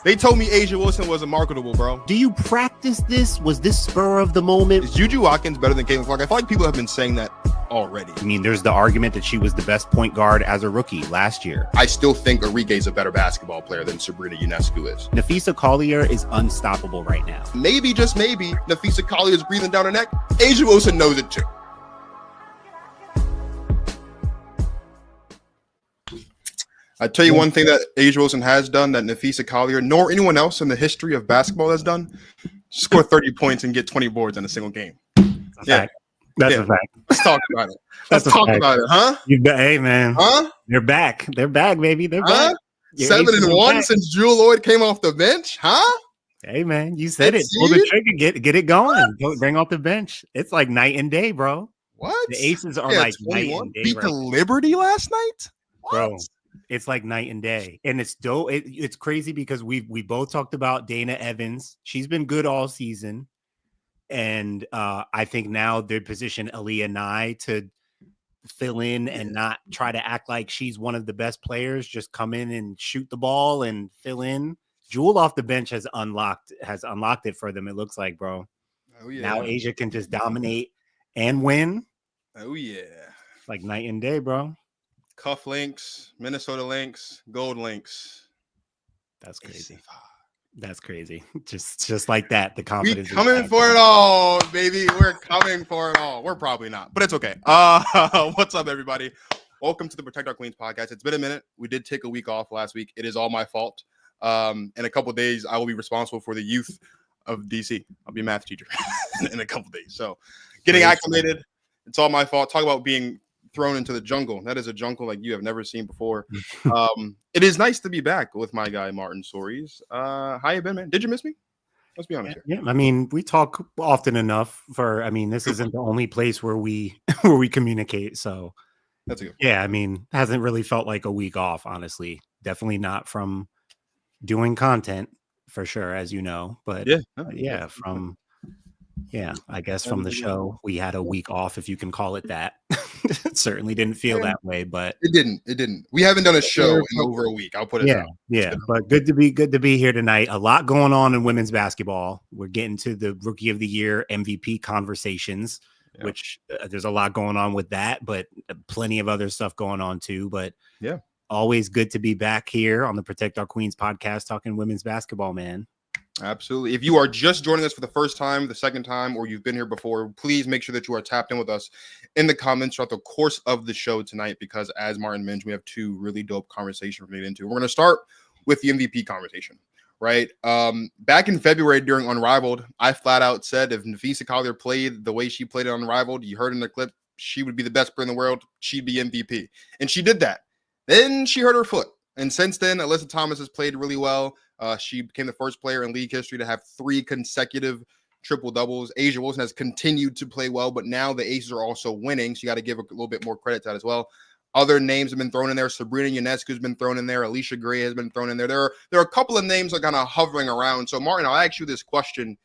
They told me A'ja Wilson wasn't marketable, bro. Do you practice this? Was this spur of the moment? Is Juju Watkins better than Caitlin Clark? I feel like people have been saying that already. I mean, there's the argument that she was the best point guard as a rookie last year. I still think Arike is a better basketball player than Sabrina Ionescu is. Napheesa Collier is unstoppable right now. Maybe, just maybe, Napheesa Collier is breathing down her neck. A'ja Wilson knows it too. I tell you one thing that A'ja Wilson has done that Napheesa Collier nor anyone else in the history of basketball has done: score 30 points and get 20 boards in a single game. That's a fact. Let's talk about it. Let's talk about it, huh? Hey, man. Huh? They're back. They're back, baby. They're back. 7-1 since Jewel Lloyd came off the bench, huh? Hey, man, you said it. Pull the trigger, get it going. Bring off the bench. It's like night and day, bro. What? The Aces are like 21? night and day. Beat the Liberty last night? What? Bro. It's like night and day, and it's dope. It's crazy because we both talked about Dana Evans. She's been good all season, and I think now they position Aaliyah Nye to fill in and not try to act like she's one of the best players. Just come in and shoot the ball and fill in. Jewel off the bench has unlocked it for them. It looks like, bro. Oh yeah. Now A'ja can just dominate and win. Oh yeah. Like night and day, bro. Cuff links, Minnesota links, gold links. That's crazy. That's crazy. Just like that. The confidence. We're coming for it all, baby. We're coming for it all. We're probably not, but it's okay. What's up, everybody? Welcome to the Protect Our Queens podcast. It's been a minute. We did take a week off last week. It is all my fault. In a couple of days, I will be responsible for the youth of DC. I'll be a math teacher in a couple of days. So getting acclimated. It's all my fault. Talk about being thrown into the jungle. That is a jungle like you have never seen before. It is nice to be back with my guy Martin Soares. How you been, man? Did you miss me? Let's be honest here. Yeah, I mean, we talk often enough this isn't the only place where we communicate. So that's good. Yeah, I mean, hasn't really felt like a week off, honestly. Definitely not from doing content for sure, as you know. But I guess from the show, we had a week off, if you can call it that. It certainly didn't feel that way, but it didn't. We haven't done a show in over a week. I'll put it down. Yeah. But good to be here tonight. A lot going on in women's basketball. We're getting to the Rookie of the Year MVP conversations, which there's a lot going on with that, but plenty of other stuff going on too. But yeah, always good to be back here on the Protect Our Queens podcast talking women's basketball, man. Absolutely. If you are just joining us for the first time, the second time, or you've been here before, please make sure that you are tapped in with us in the comments throughout the course of the show tonight, because as Martin mentioned, we have two really dope conversations we're going to get into. We're going to start with the MVP conversation, right? Back in February during Unrivaled, I flat out said if Napheesa Collier played the way she played it Unrivaled, you heard in the clip, she would be the best player in the world. She'd be MVP. And she did that. Then she hurt her foot. And since then, Alyssa Thomas has played really well. She became the first player in league history to have 3 consecutive triple doubles. A'ja Wilson has continued to play well, but now the Aces are also winning. So you got to give a little bit more credit to that as well. Other names have been thrown in there. Sabrina Ionescu has been thrown in there. Alicia Gray has been thrown in there. There are a couple of names that are kind of hovering around. So Martin, I'll ask you this question.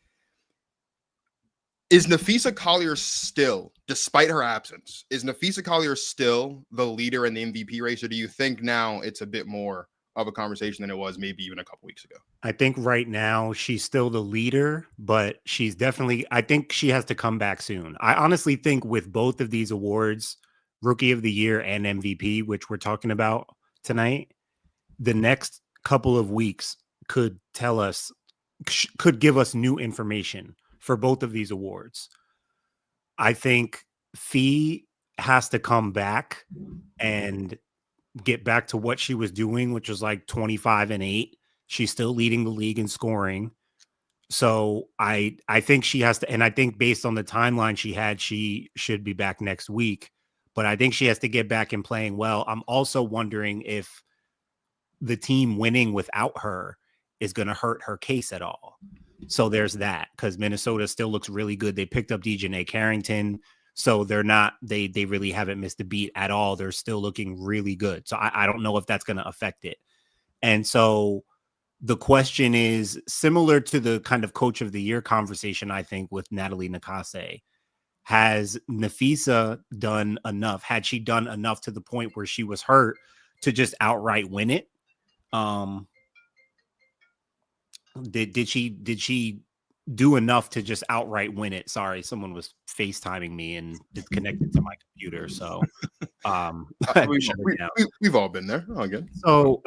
Is Napheesa Collier still, despite her absence, is Napheesa Collier still the leader in the MVP race, or do you think now it's a bit more of a conversation than it was maybe even a couple weeks ago? I think right now she's still the leader, but she's definitely, I think she has to come back soon. I honestly think with both of these awards, Rookie of the Year and MVP, which we're talking about tonight, the next couple of weeks could give us new information for both of these awards. I think Fee has to come back and get back to what she was doing, which was like 25-8. She's still leading the league in scoring. So I think she has to, and I think based on the timeline she had, she should be back next week. But I think she has to get back and playing well. I'm also wondering if the team winning without her is going to hurt her case at all. So there's that, because Minnesota still looks really good. They picked up Dejanay Carrington. So they're not, they really haven't missed a beat at all. They're still looking really good. So I don't know if that's going to affect it. And so the question is similar to the kind of Coach of the Year conversation, I think, with Natalie Nakase. Has Napheesa done enough? Had she done enough to the point where she was hurt to just outright win it? Did she do enough to just outright win it? Sorry, someone was FaceTiming me and it's connected to my computer, so I had to We've, shut it we, down. we've all been there. Oh, good. So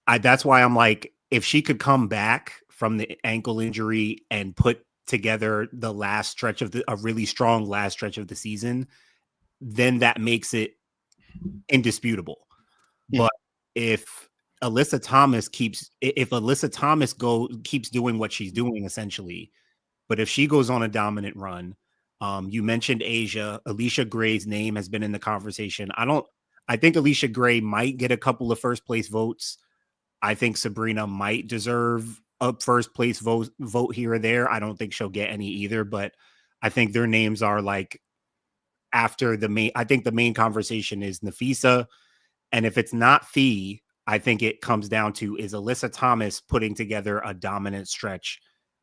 that's why I'm like, if she could come back from the ankle injury and put together the last stretch of a really strong last stretch of the season, then that makes it indisputable. But if Alyssa Thomas keeps doing what she's doing essentially, but if she goes on a dominant run, you mentioned Asia, Alicia Gray's name has been in the conversation. I think Alicia Gray might get a couple of first place votes. I think Sabrina might deserve a first place vote here or there. I don't think she'll get any either, but I think their names are like after the main. I think the main conversation is Napheesa, and if it's not Fee, I think it comes down to, is Alyssa Thomas putting together a dominant stretch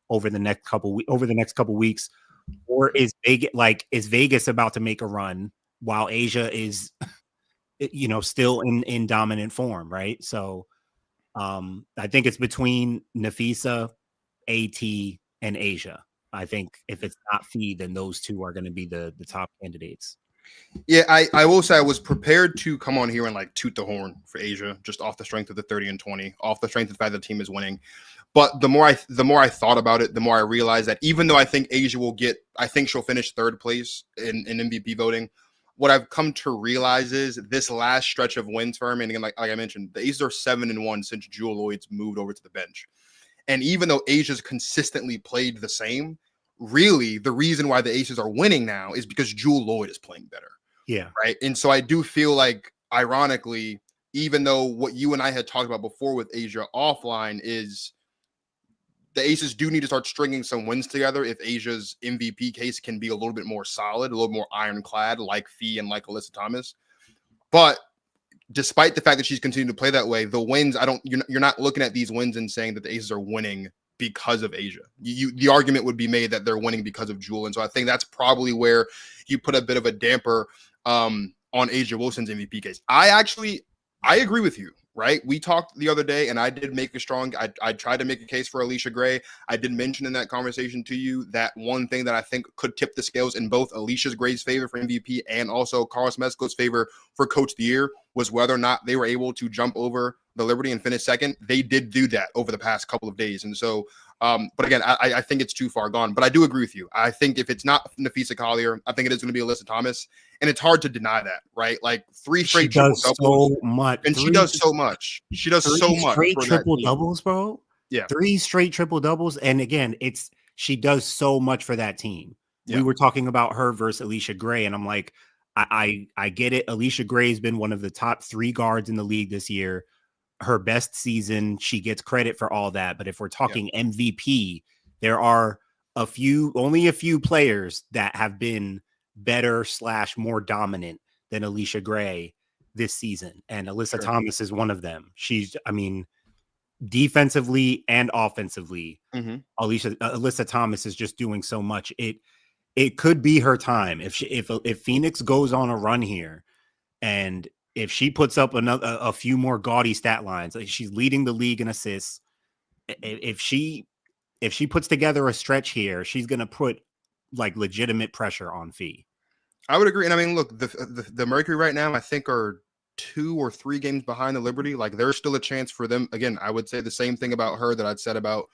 over the next couple weeks, or is Vegas about to make a run while Asia is still in dominant form, right? So I think it's between Napheesa, AT, and Asia. I think if it's not Fee, then those two are going to be the top candidates. Yeah, I will say I was prepared to come on here and like toot the horn for Asia, just off the strength of the 30-20, off the strength of the fact that the team is winning. But the more I thought about it, the more I realized that even though I think Asia I think she'll finish third place in MVP voting. What I've come to realize is this last stretch of wins for her, and again, like I mentioned, the Aces are 7-1 since Jewel Lloyd's moved over to the bench. And even though Asia's consistently played the same, really the reason why the Aces are winning now is because Jewel Lloyd is playing better. Yeah. Right. And so I do feel like, ironically, even though what you and I had talked about before with Asia offline is the Aces do need to start stringing some wins together if Asia's MVP case can be a little bit more solid, a little more ironclad, like Fee and like Alyssa Thomas. But despite the fact that she's continued to play that way, the wins, you're not looking at these wins and saying that the Aces are winning because of Asia. The argument would be made that they're winning because of Jewel. And so I think that's probably where you put a bit of a damper on Asia Wilson's MVP case. I agree with you, right? We talked the other day and I did make I tried to make a case for Alicia Gray. I did mention in that conversation to you that one thing that I think could tip the scales in both Alicia Gray's favor for MVP and also Carlos Mesco's favor for Coach of the Year was whether or not they were able to jump over the Liberty and finish second. They did do that over the past couple of days. And so, but again, I think it's too far gone. But I do agree with you. I think if it's not Napheesa Collier, I think it is going to be Alyssa Thomas. And it's hard to deny that, right? Like 3 straight triple doubles. So much. And she does so much. She does so much. 3 straight triple doubles, bro. Yeah. 3 straight triple doubles. And again, she does so much for that team. Yeah. We were talking about her versus Alicia Gray, and I'm like, I get it. Alicia Gray has been one of the top 3 guards in the league this year. Her best season. She gets credit for all that. But if we're talking MVP, there are only a few players that have been better / more dominant than Alicia Gray this season. And Alyssa Thomas is one of them. Defensively and offensively, Alyssa Thomas is just doing so much. It could be her time. If Phoenix goes on a run here and if she puts up a few more gaudy stat lines, like she's leading the league in assists. If she puts together a stretch here, she's going to put like legitimate pressure on Fee. I would agree. And I mean, look, the Mercury right now, I think are 2 or 3 games behind the Liberty. Like there's still a chance for them. Again, I would say the same thing about her that I'd said about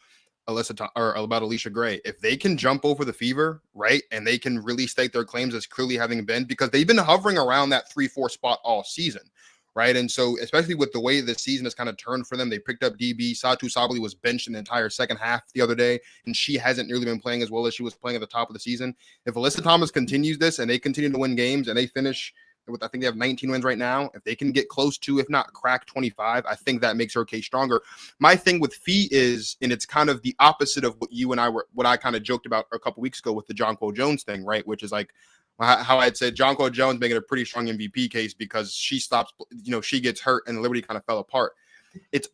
about Alicia Gray. If they can jump over the Fever, right, and they can really stake their claims as clearly having been, because they've been hovering around that 3-4 spot all season, right? And so, especially with the way the season has kind of turned for them, they picked up DB. Satu Sabali was benched in the entire second half the other day, and she hasn't really been playing as well as she was playing at the top of the season. If Alyssa Thomas continues this and they continue to win games and they finish with, I think they have 19 wins right now. If they can get close to, if not crack 25, I think that makes her case stronger. My thing with Fee is, and it's kind of the opposite of what I kind of joked about a couple weeks ago with the Jonquel Jones thing, right? Which is like how I had said Jonquel Jones making a pretty strong MVP case because she stops, she gets hurt and Liberty kind of fell apart.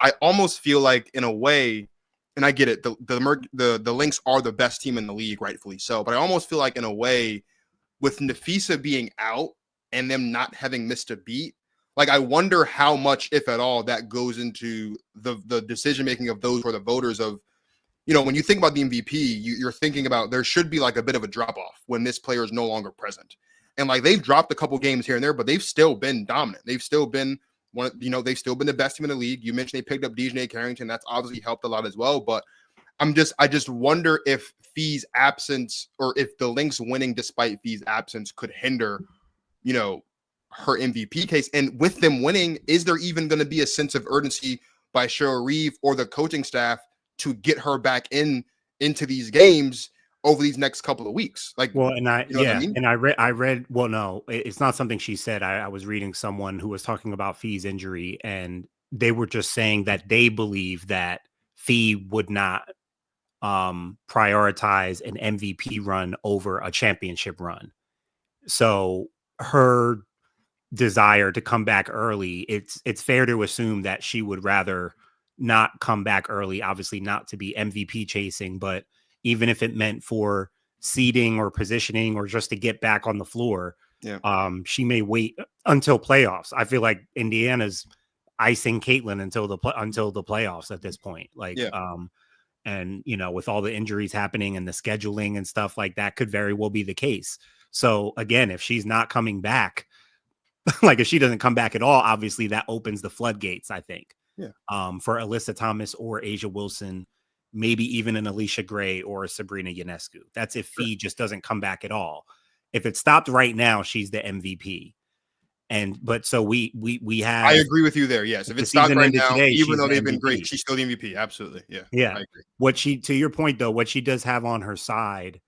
I almost feel like in a way, and I get it, the Lynx are the best team in the league, rightfully so, but I almost feel like in a way with Napheesa being out and them not having missed a beat, Like, I wonder how much, if at all, that goes into the decision making of those for the voters of, when you think about the MVP, you're thinking about there should be like a bit of a drop off when this player is no longer present. And like they've dropped a couple games here and there, but they've still been dominant. They've still been they've still been the best team in the league. You mentioned they picked up DJ Carrington. That's obviously helped a lot as well. But I just wonder if Fee's absence, or if the Lynx winning despite Fee's absence, could hinder, her MVP case. And with them winning, is there even going to be a sense of urgency by Cheryl Reeve or the coaching staff to get her back into these games over these next couple of weeks? Like, well, and what I mean? and I read, well, no, it's not something she said. I was reading someone who was talking about Fee's injury, and they were just saying that they believe that Fee would not prioritize an MVP run over a championship run. So her desire to come back early, it's fair to assume that she would rather not come back early, obviously not to be MVP chasing, but even if it meant for seeding or positioning or just to get back on the floor, she may wait until playoffs. I feel like Indiana's icing Caitlin until the playoffs at this point. Like, and with all the injuries happening and the scheduling and stuff like that, could very well be the case. So again, if she's not coming back, like if she doesn't come back at all, obviously that opens the floodgates, I think. For Alyssa Thomas or Asia Wilson, maybe even an Alicia Gray or a Sabrina Ionescu. That's if Fee just doesn't come back at all. If it stopped right now, she's the MVP. But so we have. I agree with you there. Yes, if it stopped right now, today, even though they've been great, she's still the MVP. Absolutely, yeah. I agree. To your point though, what she does have on her side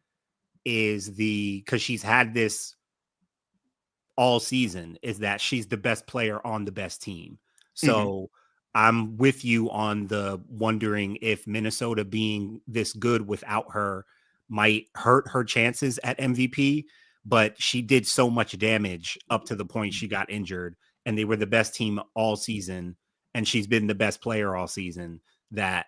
is because she's had this all season, is that she's the best player on the best team. So I'm with you on the wondering if Minnesota being this good without her might hurt her chances at MVP, but she did so much damage up to the point she got injured, and they were the best team all season, and she's been the best player all season, that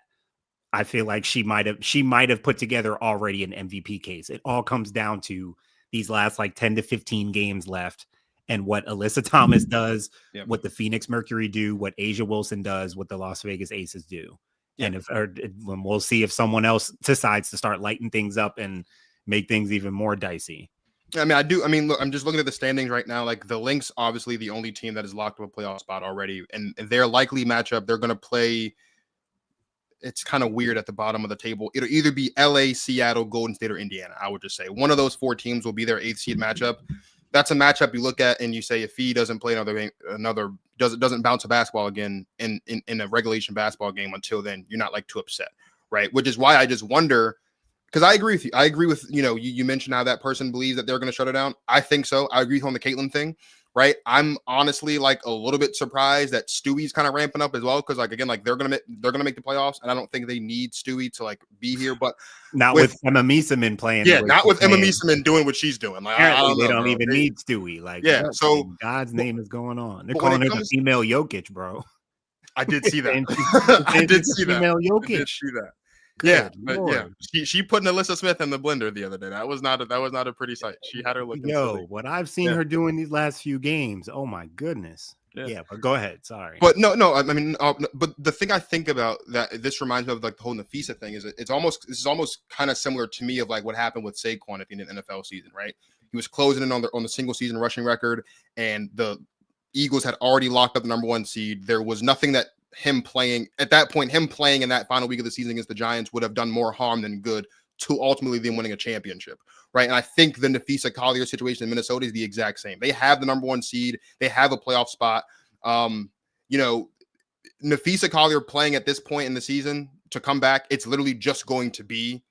I feel like she might have put together already an MVP case. It all comes down to these last like 10 to 15 games left, and what Alyssa Thomas does, what the Phoenix Mercury do, what Asia Wilson does, what the Las Vegas Aces do. And we'll see if someone else decides to start lighting things up and make things even more dicey. I mean, look, I'm just looking at the standings right now. Like the Lynx, obviously the only team that is locked up a playoff spot already, and their likely matchup, they're going to play. It's kind of weird at the bottom of the table. It'll either be LA, Seattle, Golden State, or Indiana. I would just say one of those four teams will be their 8th seed matchup. That's a matchup you look at and you say, if Fee doesn't play doesn't bounce a basketball again in a regulation basketball game until then, you're not like too upset, right? Which is why I just wonder, because I agree with you. I agree with, you mentioned how that person believes that they're going to shut it down. I think so. I agree on the Caitlin thing, right? I'm honestly like a little bit surprised that Stewie's kind of ramping up as well, because like again, like they're gonna make the playoffs, and I don't think they need Stewie to like be here, but not with Emma Mieseman playing. Yeah, not with Emma Mieseman doing what she's doing. Like they don't even need Stewie. Like, so God's name is going on. They're calling her the female Jokic, bro. I did see that. I did see that. Female Jokic. I did see that. Good Lord. She put Alyssa Smith in the blender the other day. That was not a pretty sight. She had her looking silly. What I've seen her doing these last few games, oh my goodness. Yeah, but go ahead. Sorry. But no. I mean, but the thing I think about that this reminds me of like the whole Napheesa thing is this is almost kind of similar to me of like what happened with Saquon at the end of the NFL season, right? He was closing in on the single season rushing record, and the Eagles had already locked up the number 1 seed. There was nothing that him playing in that final week of the season against the Giants would have done more harm than good to ultimately them winning a championship, right? And I think the Napheesa Collier situation in Minnesota is the exact same. They have the number 1 seed. They have a playoff spot. Napheesa Collier playing at this point in the season to come back, it's literally just going to be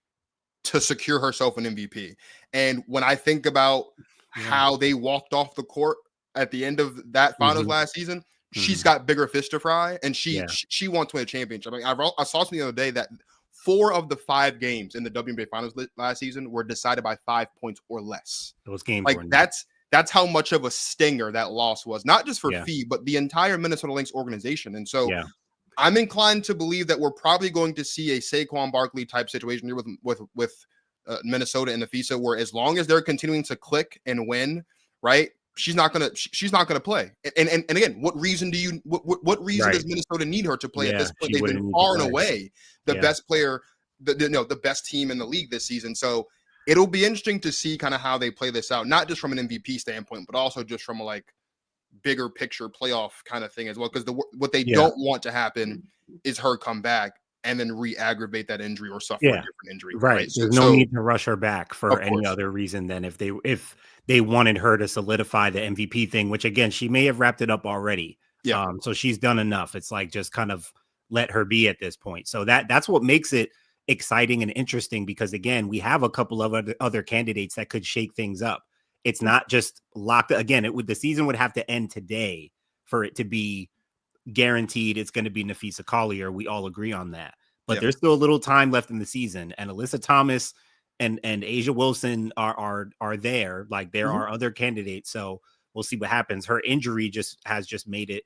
to secure herself an MVP. And when I think about how they walked off the court at the end of that finals last season, she's got bigger fish to fry, and she wants to win a championship. I mean, I saw something the other day that 4 of the 5 games in the WNBA finals last season were decided by 5 points or less. Those games, like that's how much of a stinger that loss was, not just for Fee, but the entire Minnesota Lynx organization. And so I'm inclined to believe that we're probably going to see a Saquon Barkley type situation here with Minnesota and Napheesa, where as long as they're continuing to click and win, right? she's not gonna play. And again, what reason Right. does Minnesota need her to play at Yeah, this point? she They've wouldn't been need to far and play. away the Yeah. best player, the best team in the league this season. So it'll be interesting to see kind of how they play this out, not just from an MVP standpoint, but also just from a like bigger picture playoff kind of thing as well. Because what they Yeah. don't want to happen is her come back and then re-aggravate that injury or suffer a Yeah. different injury. Right. There's no need to rush her back for of any course, other reason than if they wanted her to solidify the MVP thing, which again, she may have wrapped it up already. yeah, So she's done enough. It's like just kind of let her be at this point. So that's what makes it exciting and interesting, because again, we have a couple of other candidates that could shake things up. It's not just locked again. The season would have to end today for it to be guaranteed it's going to be Napheesa Collier. We all agree on that. But there's still a little time left in the season, and Alyssa Thomas and Asia Wilson are there. Like there are other candidates, so we'll see what happens. Her injury has made it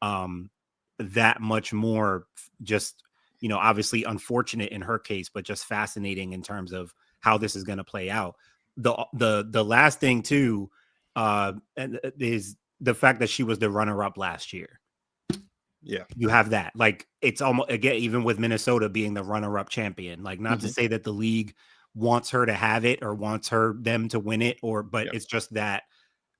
that much more just, obviously unfortunate in her case, but just fascinating in terms of how this is going to play out. The last thing too is the fact that she was the runner-up last year. Yeah, you have that. Like it's almost, again, even with Minnesota being the runner-up champion, like not to say that the league wants her to have it or wants them to win it, but it's just that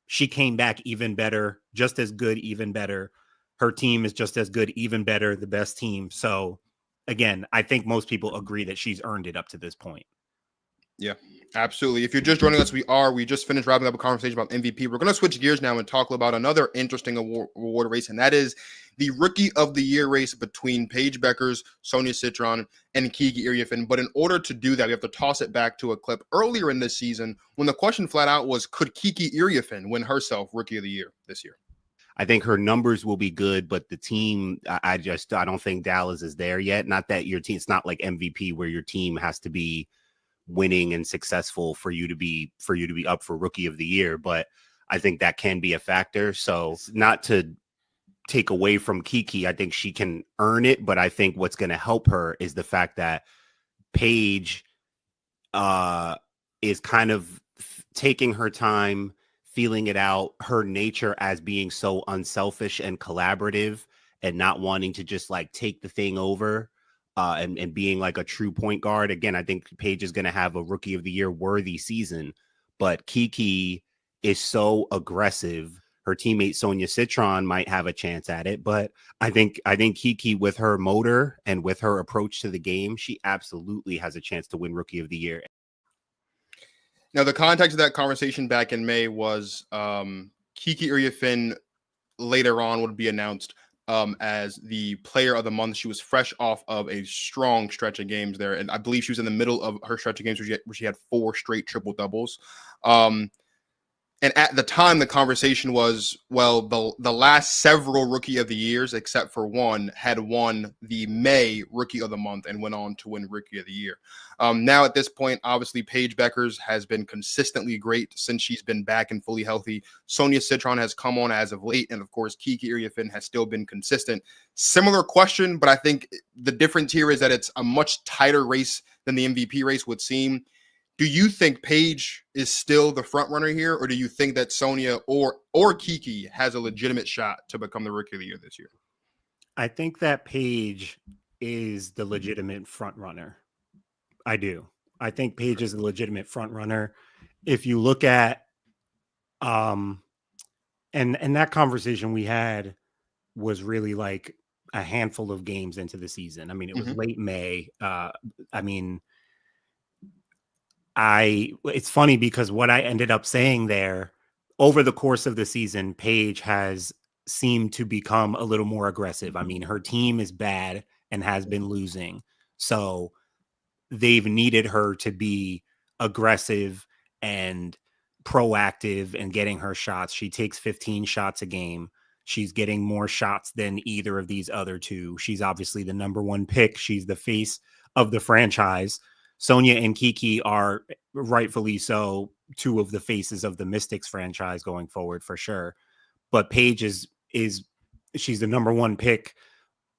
she came back even better, just as good, even better. Her team is just as good, even better, the best team. So again, I think most people agree that she's earned it up to this point. Yeah, absolutely. If you're just joining us, we just finished wrapping up a conversation about MVP. We're going to switch gears now and talk about another interesting award race, and that is the Rookie of the Year race between Paige Bueckers, Sonia Citron, and Kiki Iriafen. But in order to do that, we have to toss it back to a clip earlier in this season when the question flat out was, could Kiki Iriafen win herself Rookie of the Year this year? I think her numbers will be good, but the team, I don't think Dallas is there yet. Not that your team, it's not like MVP where your team has to be winning and successful for you to be up for Rookie of the Year, but I think that can be a factor. So not to take away from Kiki, I think she can earn it, but I think what's going to help her is the fact that Paige is kind of taking her time, feeling it out, her nature as being so unselfish and collaborative and not wanting to just like take the thing over. And being like a true point guard. Again, I think Paige is going to have a Rookie of the Year worthy season, but Kiki is so aggressive. Her teammate Sonia Citron might have a chance at it, but I think Kiki, with her motor and with her approach to the game, she absolutely has a chance to win Rookie of the Year. Now, the context of that conversation back in May was Kiki Iriafen later on would be announced as the player of the month. She was fresh off of a strong stretch of games there. And I believe she was in the middle of her stretch of games where she had 4 straight triple doubles. And at the time, the conversation was, well, the last several Rookie of the Years, except for one, had won the May Rookie of the Month and went on to win Rookie of the Year. Now, at this point, obviously, Paige Bueckers has been consistently great since she's been back and fully healthy. Sonia Citron has come on as of late, and of course, Kiki Iriafen has still been consistent. Similar question, but I think the difference here is that it's a much tighter race than the MVP race would seem. Do you think Paige is still the front runner here, or do you think that Sonia or Kiki has a legitimate shot to become the Rookie of the Year this year? I think that Paige is the legitimate front runner. I do. I think Paige is a legitimate front runner. If you look at and that conversation we had was really like a handful of games into the season. I mean, it was late May. It's funny because what I ended up saying there, over the course of the season, Paige has seemed to become a little more aggressive. I mean, her team is bad and has been losing. So they've needed her to be aggressive and proactive and getting her shots. She takes 15 shots a game. She's getting more shots than either of these other two. She's obviously the number 1 pick. She's the face of the franchise. Sonia and Kiki are rightfully so 2 of the faces of the Mystics franchise going forward for sure. But Paige is she's the number 1 pick,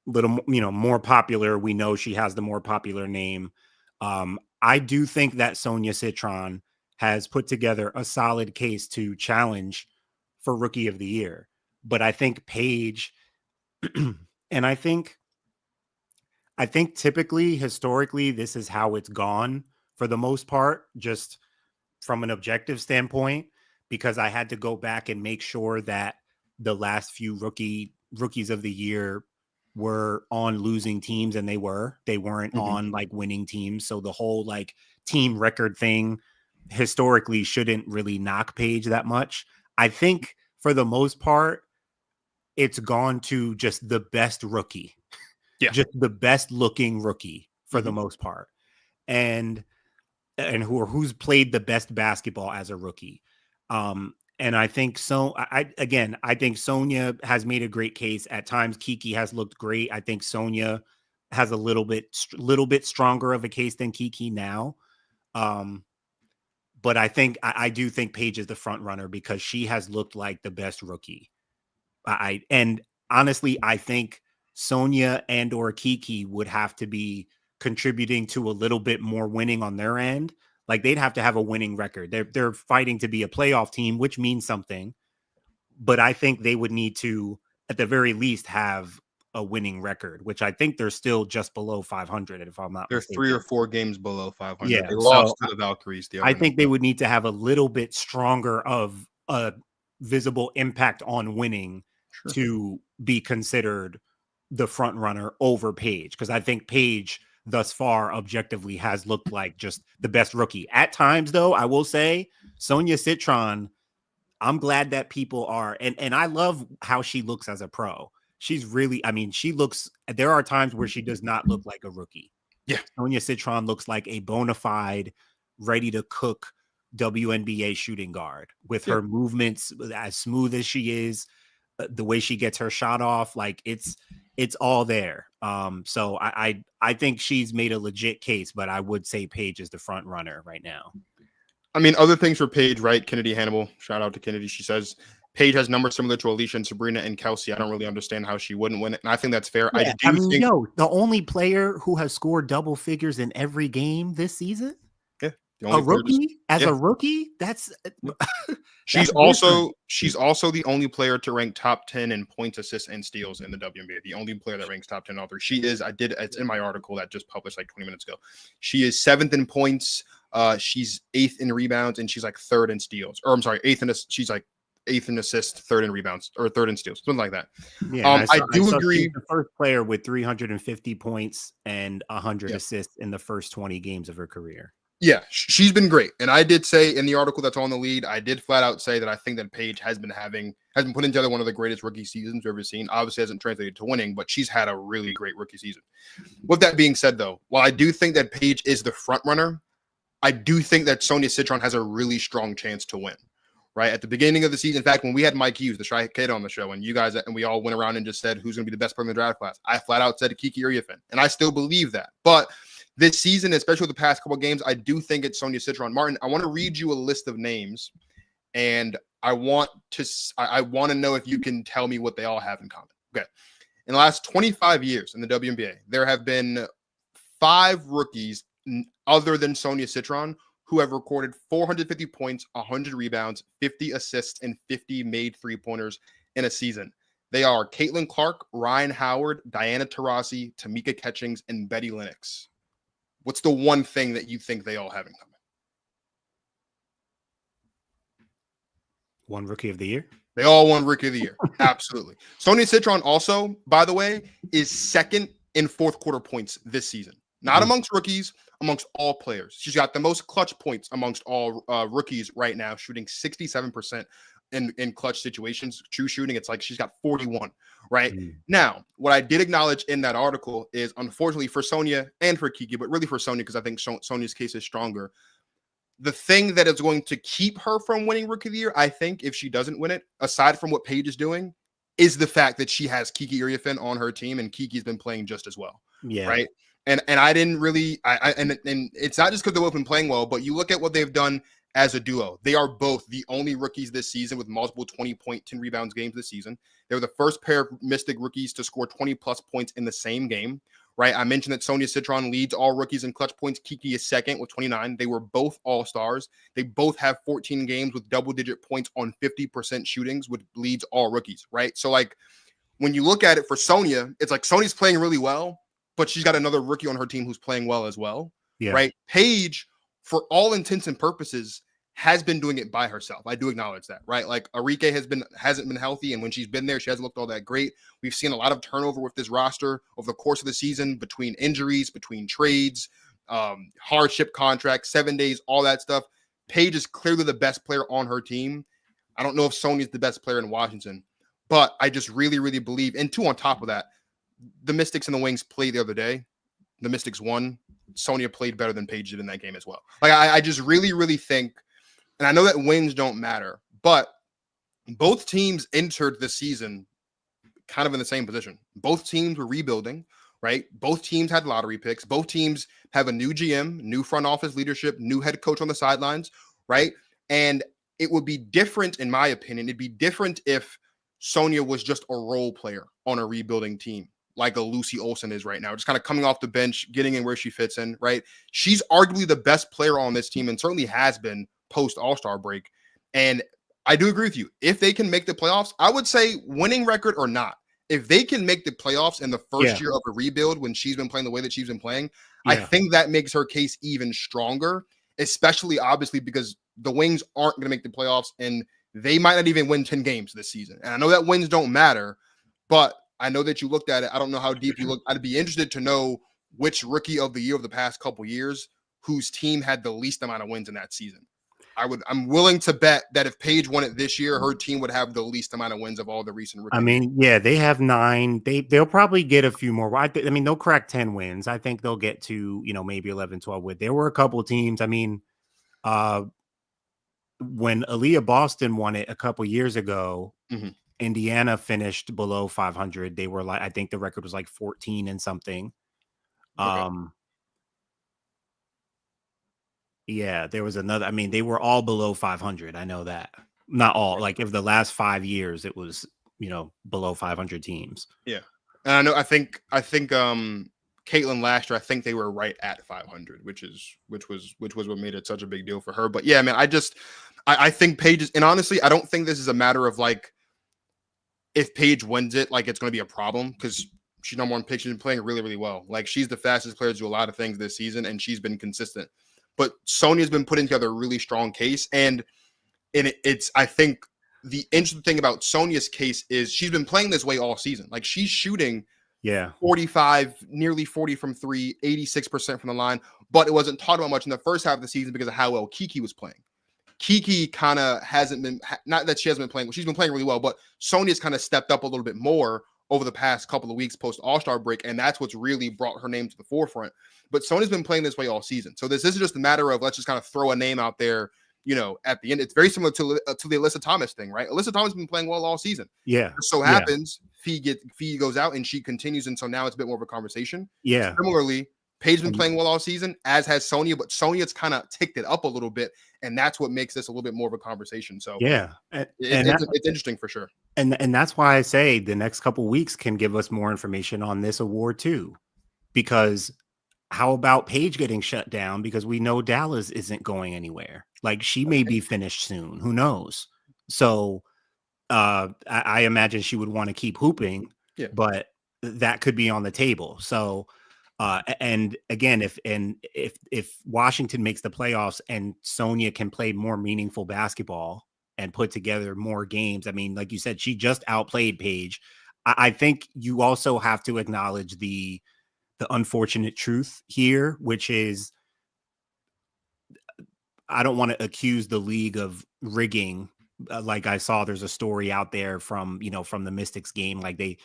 little, more popular. We know she has the more popular name. I do think that Sonia Citron has put together a solid case to challenge for rookie of the year. But I think Paige, and I think typically, historically, this is how it's gone for the most part, just from an objective standpoint, because I had to go back and make sure that the last few rookies of the year were on losing teams, and they weren't on like winning teams. So the whole like team record thing historically shouldn't really knock Paige that much. I think for the most part, it's gone to just the best rookie. Yeah. Just the best looking rookie for the most part. And who's played the best basketball as a rookie. And I think so. I think Sonia has made a great case. At times, Kiki has looked great. I think Sonia has a little bit stronger of a case than Kiki now. But I think I do think Paige is the front runner because she has looked like the best rookie. And honestly, I think Sonia and or Kiki would have to be contributing to a little bit more winning on their end. Like they'd have to have a winning record. They're fighting to be a playoff team, which means something. But I think they would need to, at the very least, have a winning record, which I think they're still just below 500, if I'm not They're mistaken. 3 or 4 games below 500. Yeah, They lost to the Valkyries. I think they would need to have a little bit stronger of a visible impact on winning to be considered the front runner over Paige, because I think Paige thus far objectively has looked like just the best rookie. At times, though, I will say Sonia Citron, I'm glad that people are, and I love how she looks as a pro. She's really, I mean, she looks, there are times where she does not look like a rookie. Yeah. Sonia Citron looks like a bona fide, ready to cook WNBA shooting guard with her movements as smooth as she is, the way she gets her shot off, like it's all there. So I think she's made a legit case, but I would say Paige is the front runner right now. I mean, other things for Paige, right? Kennedy Hannibal, shout out to Kennedy. She says Paige has numbers similar to Alicia and Sabrina and Kelsey. I don't really understand how she wouldn't win it, and I think that's fair. Yeah, I mean, the only player who has scored double figures in every game this season, a rookie a rookie. That's she's also the only player to rank top 10 in points, assists, and steals in the WNBA. The only player that ranks top 10 all three. She is. It's in my article that just published like 20 minutes ago. She is 7th in points. She's 8th in rebounds, and she's like 3rd in steals. Or I'm sorry, 8th in. She's like 8th in assists, 3rd in rebounds, or 3rd in steals, something like that. Yeah, I do agree. The first player with 350 points and 100 assists in the first 20 games of her career. Yeah, she's been great. And I did say in the article that's on the lead, I did flat out say that I think that Paige has been putting together one of the greatest rookie seasons we've ever seen. Obviously hasn't translated to winning, but she's had a really great rookie season. With that being said, though, while I do think that Paige is the front runner, I do think that Sonia Citron has a really strong chance to win. Right at the beginning of the season, in fact, when we had Mike Hughes, the Shy Kid, on the show, and you guys and we all went around and just said who's going to be the best player in the draft class, I flat out said Kiki Iriafen, and I still believe that. But this season, especially with the past couple of games, I do think it's Sonia Citron. Martin, I want to read you a list of names, and I want to know if you can tell me what they all have in common. Okay. In the last 25 years in the WNBA, there have been 5 rookies other than Sonia Citron who have recorded 450 points, 100 rebounds, 50 assists, and 50 made three-pointers in a season. They are Caitlin Clark, Ryan Howard, Diana Taurasi, Tamika Catchings, and Betty Lennox. What's the one thing that you think they all have in common? One rookie of the year? They all won rookie of the year. Absolutely. Sonia Citron also, by the way, is 2nd in fourth quarter points this season. Not amongst rookies, amongst all players. She's got the most clutch points amongst all rookies right now, shooting 67% in clutch situations. True shooting, it's like she's got 41, right? Now, what I did acknowledge in that article is, unfortunately for Sonia and for Kiki, but really for Sonia, because I think Sonia's case is stronger, the thing that is going to keep her from winning Rookie of the Year, I think, if she doesn't win it, aside from what Paige is doing, is the fact that she has Kiki Iriafen on her team, and Kiki's been playing just as well. Yeah. Right. And I didn't really, and it's not just because they've been playing well, but you look at what they've done as a duo. They are both the only rookies this season with multiple 20-point, 10 rebounds games this season. They were the first pair of Mystic rookies to score 20-plus points in the same game, right? I mentioned that Sonia Citron leads all rookies in clutch points. Kiki is second with 29. They were both all-stars. They both have 14 games with double-digit points on 50% shootings, which leads all rookies, right? So, like, when you look at it for Sonia, it's like Sonia's playing really well, but she's got another rookie on her team who's playing well as well, right? Paige, for all intents and purposes, has been doing it by herself. I do acknowledge that, right? Like Arike hasn't been healthy, and when she's been there, she hasn't looked all that great. We've seen a lot of turnover with this roster over the course of the season, between injuries, between trades, hardship contracts, 7 days, all that stuff. Paige is clearly the best player on her team. I don't know if Sonia's the best player in Washington, but I just really, really believe. And two, on top of that, the Mystics and the Wings played the other day. The Mystics won. Sonia played better than Paige did in that game as well. Like I just really, really think. And I know that wins don't matter, but both teams entered the season kind of in the same position. Both teams were rebuilding, right? Both teams had lottery picks. Both teams have a new GM, new front office leadership, new head coach on the sidelines, right? And it would be different, in my opinion. It'd be different if Sonia was just a role player on a rebuilding team, like a Lucy Olsen is right now, just kind of coming off the bench, getting in where she fits in, right? She's arguably the best player on this team and certainly has been post All-Star break. And I do agree with you. If they can make the playoffs, I would say winning record or not, if they can make the playoffs in the first year of a rebuild when she's been playing the way that she's been playing, I think that makes her case even stronger, especially obviously because the Wings aren't going to make the playoffs and they might not even win 10 games this season. And I know that wins don't matter, but I know that you looked at it. I don't know how deep you looked. I'd be interested to know which rookie of the year of the past couple years whose team had the least amount of wins in that season. I'm willing to bet that if Paige won it this year, her team would have the least amount of wins of all the recent rookies. I mean, yeah, they have 9. They'll probably get a few more. I mean, they'll crack 10 wins. I think they'll get to, maybe 11, 12 with. There were a couple of teams. I mean, when Aaliyah Boston won it a couple years ago, Indiana finished below 500. They were like, I think the record was like 14 and something. Yeah, there was another. I mean, they were all below 500. I know that. Not all. Like, if the last 5 years, it was, below 500 teams. Yeah, and I know. I think. Caitlin last year, I think they were right at 500, which was what made it such a big deal for her. But yeah, man, I think Paige is, and honestly, I don't think this is a matter of like if Paige wins it, like it's going to be a problem because she's number one pick. She's been playing really, really well. Like she's the fastest player to do a lot of things this season, and she's been consistent. But Sonia's been putting together a really strong case. And it's, I think the interesting thing about Sonia's case is she's been playing this way all season. Like she's shooting 45, nearly 40 from 3, 86% from the line. But it wasn't talked about much in the first half of the season because of how well Kiki was playing. Kiki kind of hasn't been, not that she hasn't been playing, she's been playing really well, but Sonia's kind of stepped up a little bit more over the past couple of weeks post All-Star break, and that's what's really brought her name to the forefront. But Sonia's been playing this way all season. So this isn't just a matter of let's just kind of throw a name out there, at the end. It's very similar to the Alyssa Thomas thing, right? Alyssa Thomas has been playing well all season. Yeah. It so happens, Fee goes out and she continues, and so now it's a bit more of a conversation. Yeah. Similarly, Paige been playing well all season, as has Sonia, but Sonia's kind of ticked it up a little bit, and that's what makes this a little bit more of a conversation. So it's interesting for sure. And that's why I say the next couple weeks can give us more information on this award too, because how about Paige getting shut down because we know Dallas isn't going anywhere? Like she may be finished soon. Who knows? So I imagine she would want to keep hooping, but that could be on the table. So. And again, if Washington makes the playoffs and Sonia can play more meaningful basketball and put together more games, I mean, like you said, she just outplayed Paige. I think you also have to acknowledge the unfortunate truth here, which is I don't want to accuse the league of rigging. Like I saw, there's a story out there from the Mystics game. Like they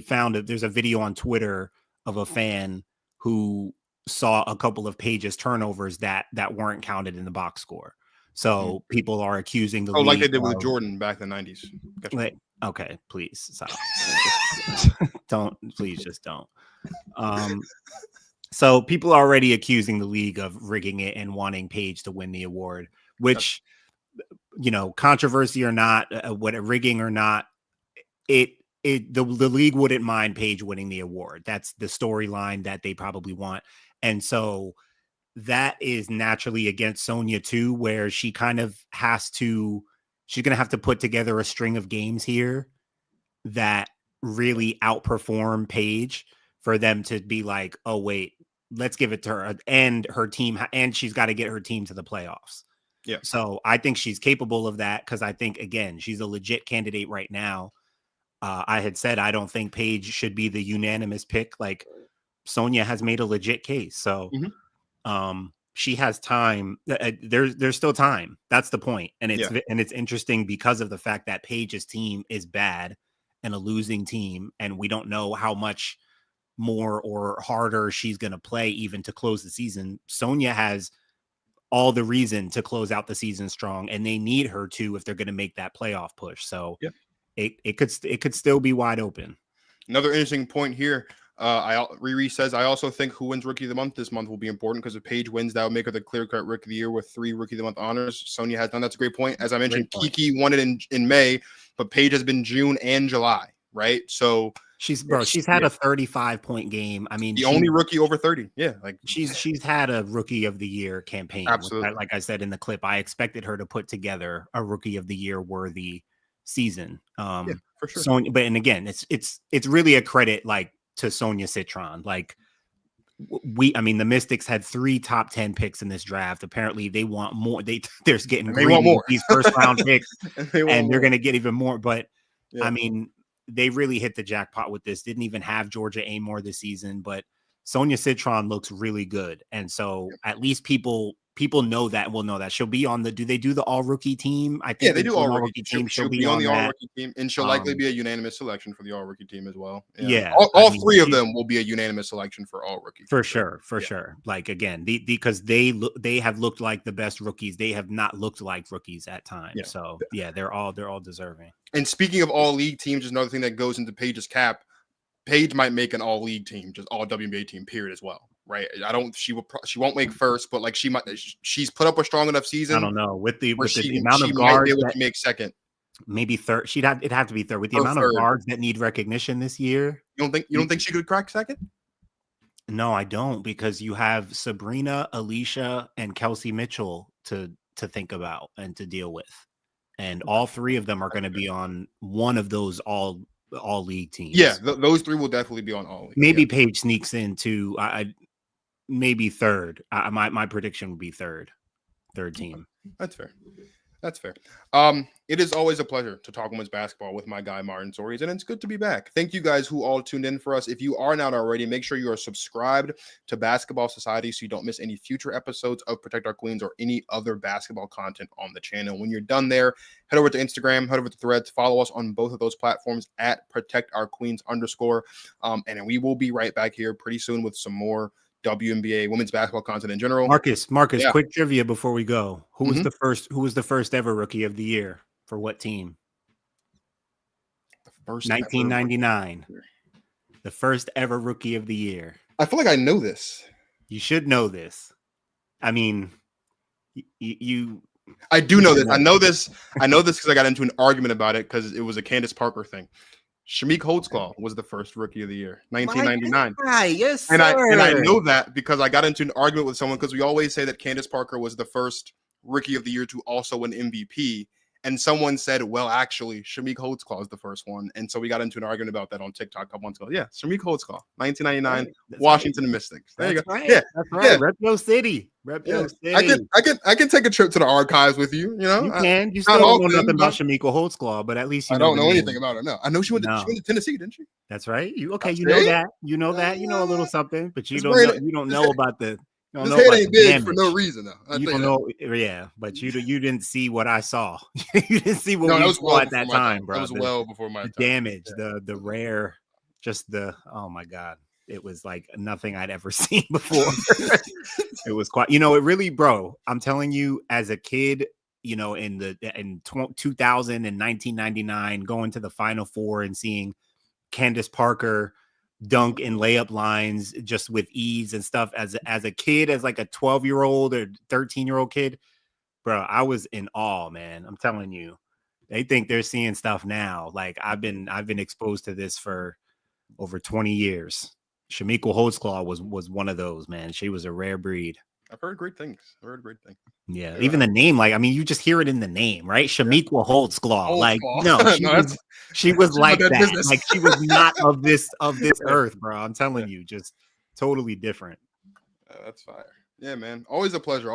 found there's a video on Twitter of a fan who saw a couple of Paige's turnovers that weren't counted in the box score. So people are accusing the league like they did with Jordan back in the 90s. Gotcha. Like, okay, please stop. Just don't. So people are already accusing the league of rigging it and wanting Paige to win the award, which, controversy or not, rigging or not, it the league wouldn't mind Paige winning the award. That's the storyline that they probably want. And so that is naturally against Sonya too, where she kind of she's going to have to put together a string of games here that really outperform Paige for them to be like, oh, wait, let's give it to her and her team. And she's got to get her team to the playoffs. Yeah. So I think she's capable of that because I think, again, she's a legit candidate right now. I had said I don't think Paige should be the unanimous pick. Like Sonya has made a legit case. So she has time. There's still time. That's the point. And it's interesting because of the fact that Paige's team is bad and a losing team, and we don't know how much more or harder she's going to play even to close the season. Sonya has all the reason to close out the season strong, and they need her to if they're going to make that playoff push. So it could still be wide open. Another interesting point here. Riri says, I also think who wins Rookie of the Month this month will be important because if Paige wins, that would make her the clear-cut Rookie of the Year with 3 Rookie of the Month honors. Sonya has done. That's a great point. As I mentioned, Kiki won it in May, but Paige has been June and July, right? So she's had a 35-point game. I mean, the only rookie over 30. Yeah, like she's had a Rookie of the Year campaign. Absolutely. Like I said in the clip, I expected her to put together a Rookie of the Year worthy season. For sure. Sonya, and again, it's really a credit like to Sonya Citron. Like the Mystics had 3 top 10 picks in this draft. Apparently they want more. They want more these first round picks and they're going to get even more. But I mean, they really hit the jackpot with this. Didn't even have Georgia Amore this season, but Sonya Citron looks really good. And so at least people know that, will know that she'll be on do they do the all rookie team? I think they do all rookie team. She'll be on the all rookie team, and she'll likely be a unanimous selection for the all rookie team as well. All 3 of them will be a unanimous selection for all rookie. For sure. Like again, because they have looked like the best rookies. They have not looked like rookies at times. Yeah. So they're all deserving. And speaking of all league teams, just another thing that goes into Paige's cap. Paige might make an all league team, just all WNBA team, period, as well. Right? She won't make first, but like she's put up a strong enough season. I don't know with the amount of guards that she make second, maybe third. It'd have to be third with the amount of guards that need recognition this year. You don't think she could crack second? No, I don't, because you have Sabrina, Alicia, and Kelsey Mitchell to think about and to deal with, and all 3 of them are going to be on one of those all league teams. Yeah, those 3 will definitely be on all league. Maybe Paige sneaks into maybe third. My prediction would be third team. That's fair. It is always a pleasure to talk women's basketball with my guy Martin Soares, and it's good to be back. Thank you guys who all tuned in for us. If you are not already, make sure you are subscribed to Basketball Society so you don't miss any future episodes of Protect Our Queens or any other basketball content on the channel. When you're done there, head over to Instagram, head over to Threads, follow us on both of those platforms at @ProtectOurQueens_. And we will be right back here pretty soon with some more WNBA women's basketball content in general. Marcus, quick trivia before we go. Who was the first ever Rookie of the Year for what team? The first 1999. The first ever Rookie of the Year. I feel like I know this. You should know this. I mean, I do know this. I know this because I got into an argument about it because it was a Candace Parker thing. Shamik Holtzclaw was the first Rookie of the Year, 1999. Yes, sir. And I know that because I got into an argument with someone because we always say that Candace Parker was the first Rookie of the Year to also win MVP. And someone said, well, actually, Shamik Holtzclaw is the first one. And so we got into an argument about that on TikTok a couple months ago. Yeah, Shamik Holtzclaw, 1999, Washington Mystics. There you go. Right. Yeah, that's right. Yeah. Rep Yo City. I can take a trip to the archives with you. You know, you can. You still don't know nothing about Shamika Holtzclaw, but at least I don't know anything about her. No, I know she went to Tennessee, didn't she? That's right. You know that. You know a little something, but you don't know about the. This head ain't big for no reason, though. You don't know, but you didn't see what I saw. You didn't see what we saw at that time, bro. That was well before my time. Damage, the rare, oh my god, it was like nothing I'd ever seen before. It was quite, it really, bro. I'm telling you, as a kid, in 2000 and 1999, going to the Final Four and seeing Candace Parker dunk and layup lines just with ease and stuff as a kid, as like a 12-year-old or 13-year-old kid, bro, I was in awe, man. I'm telling you, They think they're seeing stuff now. Like I've been exposed to this for over 20 years. Shamika Holtzclaw was one of those, man. She was a rare breed. I've heard great things. Yeah, even the name, like, I mean, you just hear it in the name, right? Shamika Holtzclaw. Like, no, she was like that. Business. Like, she was not of this earth, bro. I'm telling you, just totally different. That's fire. Yeah, man. Always a pleasure.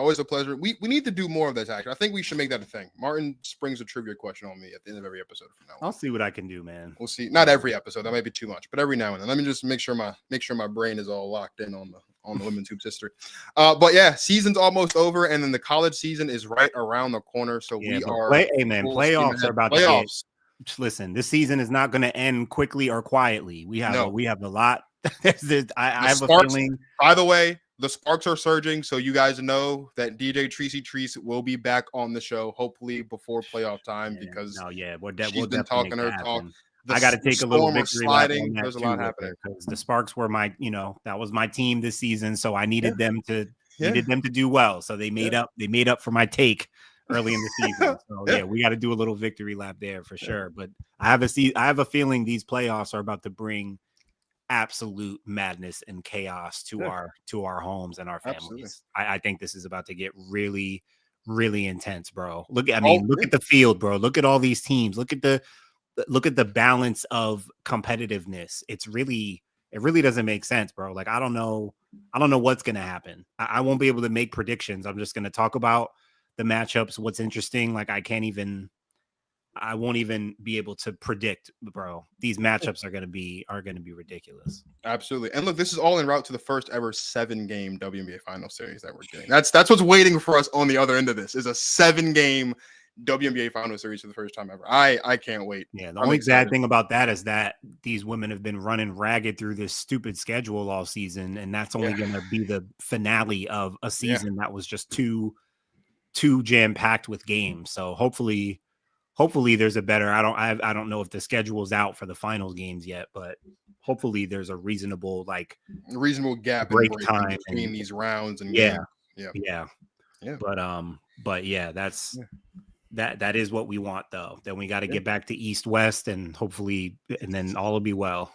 We need to do more of this, actually. I think we should make that a thing. Martin springs a trivia question on me at the end of every episode from now on. I'll see what I can do, man. We'll see. Not every episode. That might be too much, but every now and then. Let me just make sure my brain is all locked in on the women's hoops history. But yeah, season's almost over, and then the college season is right around the corner. So we are playoffs are about to get. Listen, this season is not going to end quickly or quietly. We have a lot. I have a feeling. By the way, the sparks are surging, so you guys know that DJ Tracy Treese will be back on the show, hopefully before playoff time, because she's been talking her talk. I got to take a little victory lap on that. There's a lot happening because the Sparks were that was my team this season, so I needed them to do well. So they made up for my take early in the season. So we got to do a little victory lap there for sure. But I have a feeling these playoffs are about to bring absolute madness and chaos to our homes and our families. I think this is about to get really, really intense, bro. Look at the field, bro. Look at all these teams. Look at the balance of competitiveness. It really doesn't make sense, bro. Like, I don't know what's gonna happen. I won't be able to make predictions. I'm just gonna talk about the matchups, what's interesting. Like, I won't even be able to predict, bro. These matchups are gonna be ridiculous. Absolutely. And look, this is all en route to the first ever 7-game WNBA final series that we're getting. That's what's waiting for us on the other end of this, is a 7-game WNBA final series for the first time ever. I can't wait. Yeah, the only sad thing about that is that these women have been running ragged through this stupid schedule all season, and that's only going to be the finale of a season that was just too jam-packed with games. So hopefully there's a better. I don't know if the schedule's out for the finals games yet, but hopefully there's a reasonable gap break time between these rounds and yeah. But that is what we want, though. Then we got to get back to East-West, and hopefully, and then all will be well.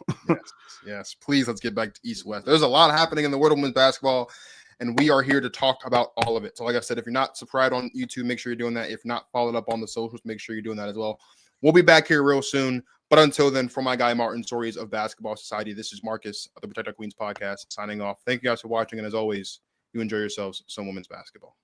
Yes. Please, let's get back to East-West. There's a lot happening in the world of women's basketball, and we are here to talk about all of it. So like I said, if you're not subscribed on YouTube, make sure you're doing that. If not followed up on the socials, make sure you're doing that as well. We'll be back here real soon. But until then, for my guy, Martin, Stories of Basketball Society, this is Marcus of the Protect Our Queens podcast signing off. Thank you guys for watching. And as always, you enjoy yourselves some women's basketball.